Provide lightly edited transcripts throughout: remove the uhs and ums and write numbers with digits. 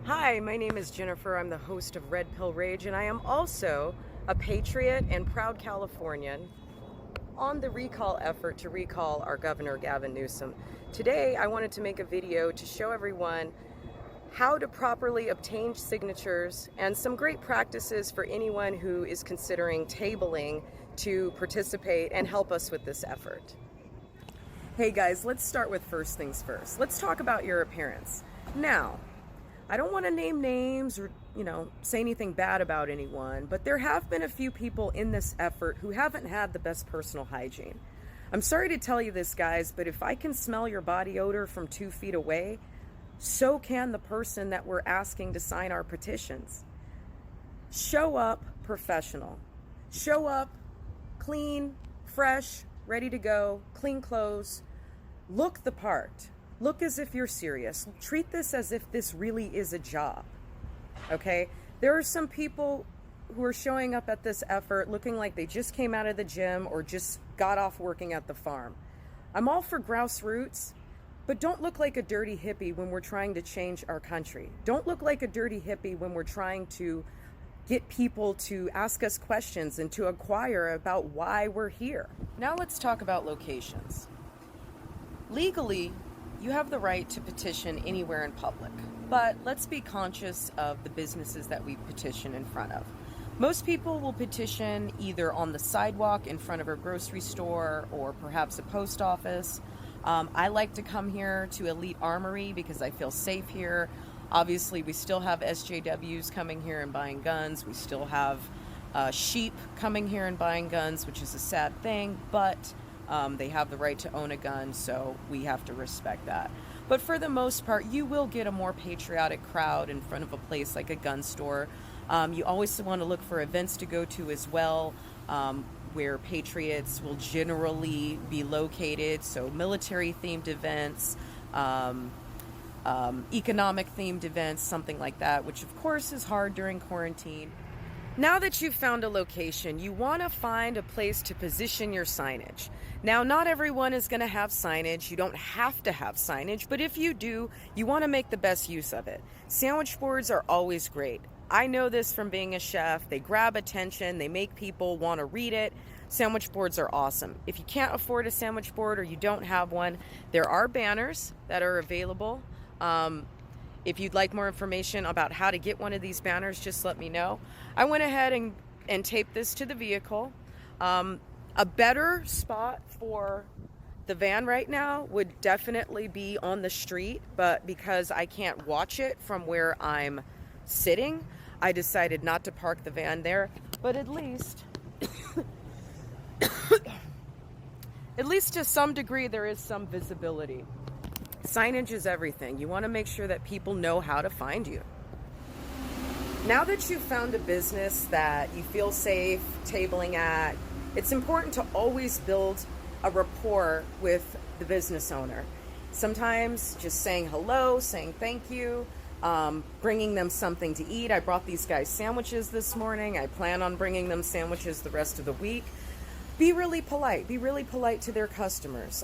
Hi, my name is Jennifer. I'm the host of Red Pill Rage, and I am also a patriot and proud Californian on the recall effort to recall our Governor Gavin Newsom. Today, I wanted to make a video to show everyone how to properly obtain signatures and some great practices for anyone who is considering tabling to participate and help us with this effort. Hey guys, let's start with first things first. Let's talk about your appearance. Now, I don't want to name names or, say anything bad about anyone, but there have been a few people in this effort who haven't had the best personal hygiene. I'm sorry to tell you this, guys, but if I can smell your body odor from 2 feet away, so can the person that we're asking to sign our petitions. Show up professional. Show up clean, fresh, ready to go, clean clothes. Look the part. Look as if you're serious. Treat this as if this really is a job, okay? There are some people who are showing up at this effort looking like they just came out of the gym or just got off working at the farm. I'm all for grouse roots, but don't look like a dirty hippie when we're trying to change our country. Don't look like a dirty hippie when we're trying to get people to ask us questions and to inquire about why we're here. Now let's talk about locations. Legally, you have the right to petition anywhere in public, but let's be conscious of the businesses that we petition in front of. Most people will petition either on the sidewalk in front of a grocery store or perhaps a post office. I like to come here to Elite Armory because I feel safe here. Obviously, we still have SJWs coming here and buying guns. We still have sheep coming here and buying guns, which is a sad thing, but they have the right to own a gun, so we have to respect that. But for the most part, you will get a more patriotic crowd in front of a place like a gun store. You always want to look for events to go to as well, where patriots will generally be located, so military-themed events, economic-themed events, something like that, which of course is hard during quarantine. Now that you've found a location, you want to find a place to position your signage. Now, not everyone is going to have signage. You don't have to have signage, but if you do, you want to make the best use of it. Sandwich boards are always great. I know this from being a chef. They grab attention. They make people want to read it. Sandwich boards are awesome. If you can't afford a sandwich board or you don't have one, there are banners that are available. If you'd like more information about how to get one of these banners, just let me know. I went ahead and taped this to the vehicle. A better spot for the van right now would definitely be on the street, but because I can't watch it from where I'm sitting, I decided not to park the van there. But at least, at least to some degree, there is some visibility. Signage is everything. You want to make sure that people know how to find you. Now that you've found a business that you feel safe tabling at, it's important to always build a rapport with the business owner. Sometimes just saying hello, saying thank you, bringing them something to eat. I brought these guys sandwiches this morning. I plan on bringing them sandwiches the rest of the week. Be really polite. Be really polite to their customers.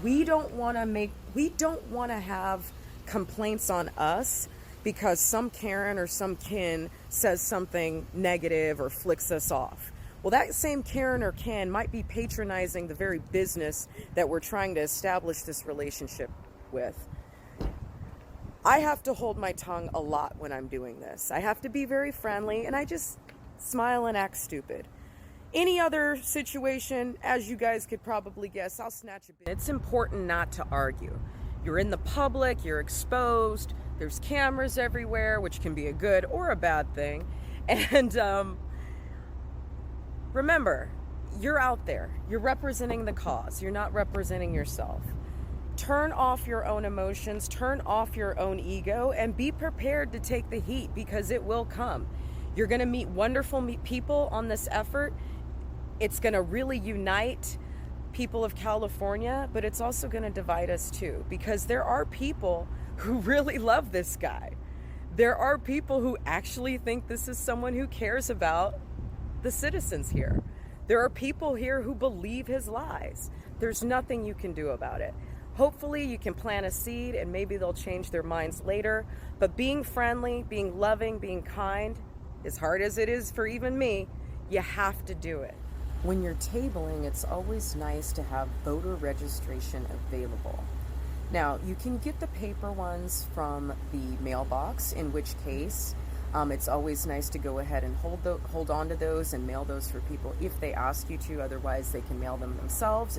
We don't want to have complaints on us because some Karen or some Ken says something negative or flicks us off. Well, that same Karen or Ken might be patronizing the very business that we're trying to establish this relationship with. I have to hold my tongue a lot when I'm doing this. I have to be very friendly, and I just smile and act stupid. Any other situation, as you guys could probably guess, I'll snatch a bit. It's important not to argue. You're in the public, you're exposed, there's cameras everywhere, which can be a good or a bad thing. And remember, you're out there. You're representing the cause. You're not representing yourself. Turn off your own emotions, turn off your own ego, and be prepared to take the heat because it will come. You're going to meet wonderful people on this effort. It's going to really unite people of California, but it's also going to divide us too, because there are people who really love this guy. There are people who actually think this is someone who cares about the citizens here. There are people here who believe his lies. There's nothing you can do about it. Hopefully you can plant a seed and maybe they'll change their minds later. But being friendly, being loving, being kind, as hard as it is for even me, you have to do it. When you're tabling, it's always nice to have voter registration available. Now, you can get the paper ones from the mailbox, in which case it's always nice to go ahead and hold on to those and mail those for people if they ask you to. Otherwise, they can mail them themselves.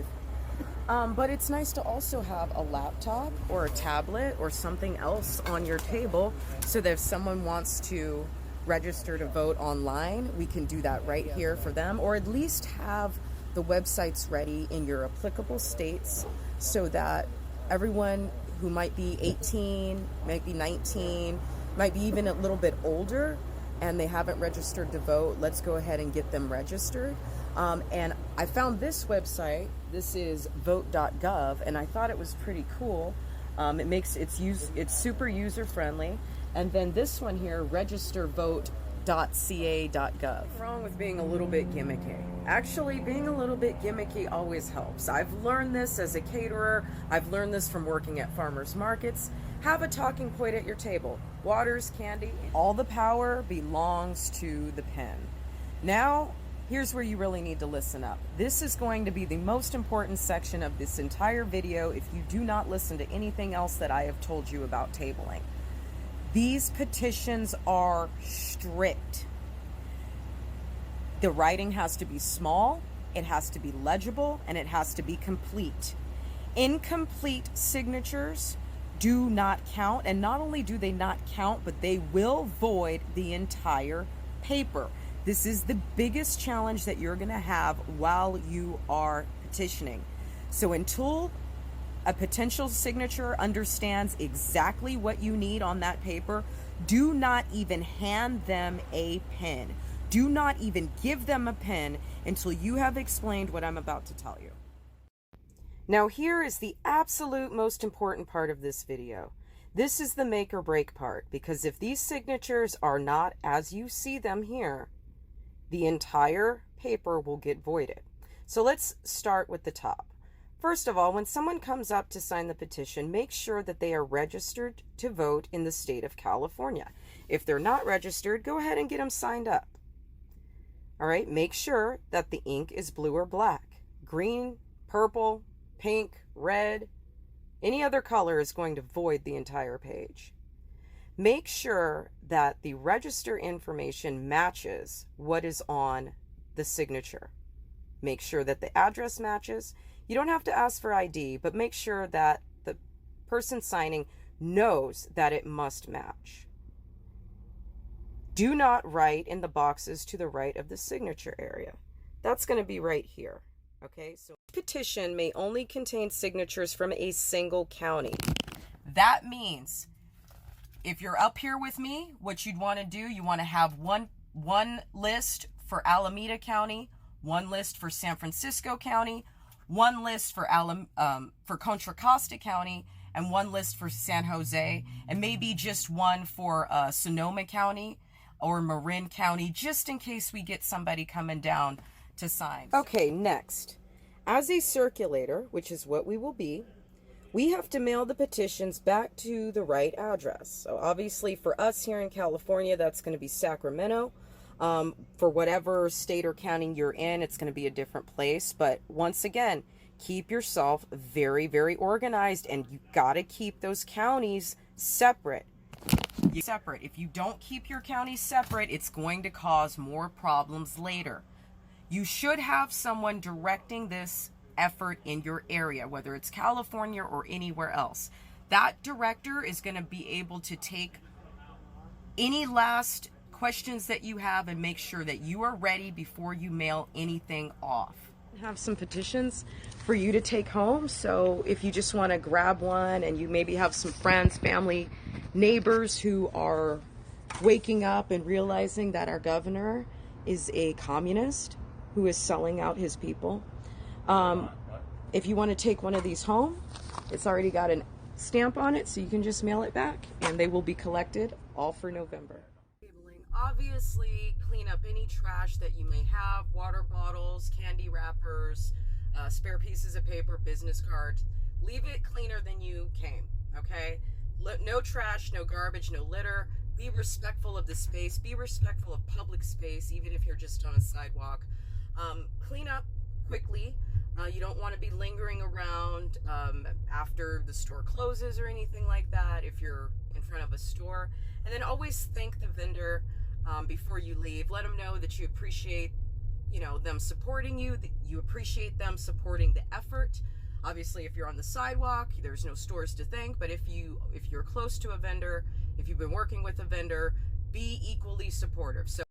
But it's nice to also have a laptop or a tablet or something else on your table so that if someone wants to register to vote online, we can do that right here for them, or at least have the websites ready in your applicable states so that everyone who might be 18, might be 19, might be even a little bit older and they haven't registered to vote, let's go ahead and get them registered. And I found this website. This is vote.gov, and I thought it was pretty cool. It's super user friendly. And then this one here, registervote.ca.gov. What's wrong with being a little bit gimmicky? Actually, being a little bit gimmicky always helps. I've learned this as a caterer. I've learned this from working at farmers markets. Have a talking point at your table. Waters, candy. All the power belongs to the pen. Now, here's where you really need to listen up. This is going to be the most important section of this entire video if you do not listen to anything else that I have told you about tabling. These petitions are strict. The writing has to be small, it has to be legible, and it has to be complete. Incomplete signatures do not count, and not only do they not count, but they will void the entire paper. This is the biggest challenge that you're going to have while you are petitioning. So until a potential signature understands exactly what you need on that paper, do not even hand them a pen. Do not even give them a pen until you have explained what I'm about to tell you. Now here is the absolute most important part of this video. This is the make or break part, because if these signatures are not as you see them here, the entire paper will get voided. So let's start with the top. First of all, when someone comes up to sign the petition, make sure that they are registered to vote in the state of California. If they're not registered, go ahead and get them signed up. All right, make sure that the ink is blue or black. Green, purple, pink, red, any other color is going to void the entire page. Make sure that the register information matches what is on the signature. Make sure that the address matches. You don't have to ask for ID, but make sure that the person signing knows that it must match. Do not write in the boxes to the right of the signature area. That's going to be right here. Okay, so petition may only contain signatures from a single county. That means if you're up here with me, what you'd want to do, you want to have one list for Alameda County, one list for San Francisco County, one list for Contra Costa County, and one list for San Jose, and maybe just one for Sonoma County or Marin County, just in case we get somebody coming down to sign. Okay, next. As a circulator, which is what we will be, we have to mail the petitions back to the right address. So obviously for us here in California, that's going to be Sacramento. For whatever state or county you're in, it's going to be a different place. But once again, keep yourself very, very organized, and you got to keep those counties separate. If you don't keep your counties separate, it's going to cause more problems later. You should have someone directing this effort in your area, whether it's California or anywhere else. That director is going to be able to take any last questions that you have and make sure that you are ready before you mail anything off. I have some petitions for you to take home, so if you just want to grab one and you maybe have some friends, family, neighbors who are waking up and realizing that our governor is a communist who is selling out his people. If you want to take one of these home, it's already got a stamp on it, so you can just mail it back, and they will be collected all for November. Obviously, clean up any trash that you may have, water bottles, candy wrappers, spare pieces of paper, business cards. leave it cleaner than you came, okay? No trash, no garbage, no litter. Be respectful of the space. Be respectful of public space, even if you're just on a sidewalk. Clean up quickly. You don't want to be lingering around after the store closes or anything like that if you're in front of a store. And then always thank the vendor before you leave. Let them know that you appreciate, you know, them supporting you, that you appreciate them supporting the effort. Obviously, if you're on the sidewalk, there's no stores to thank, but if you're close to a vendor, if you've been working with a vendor, be equally supportive. So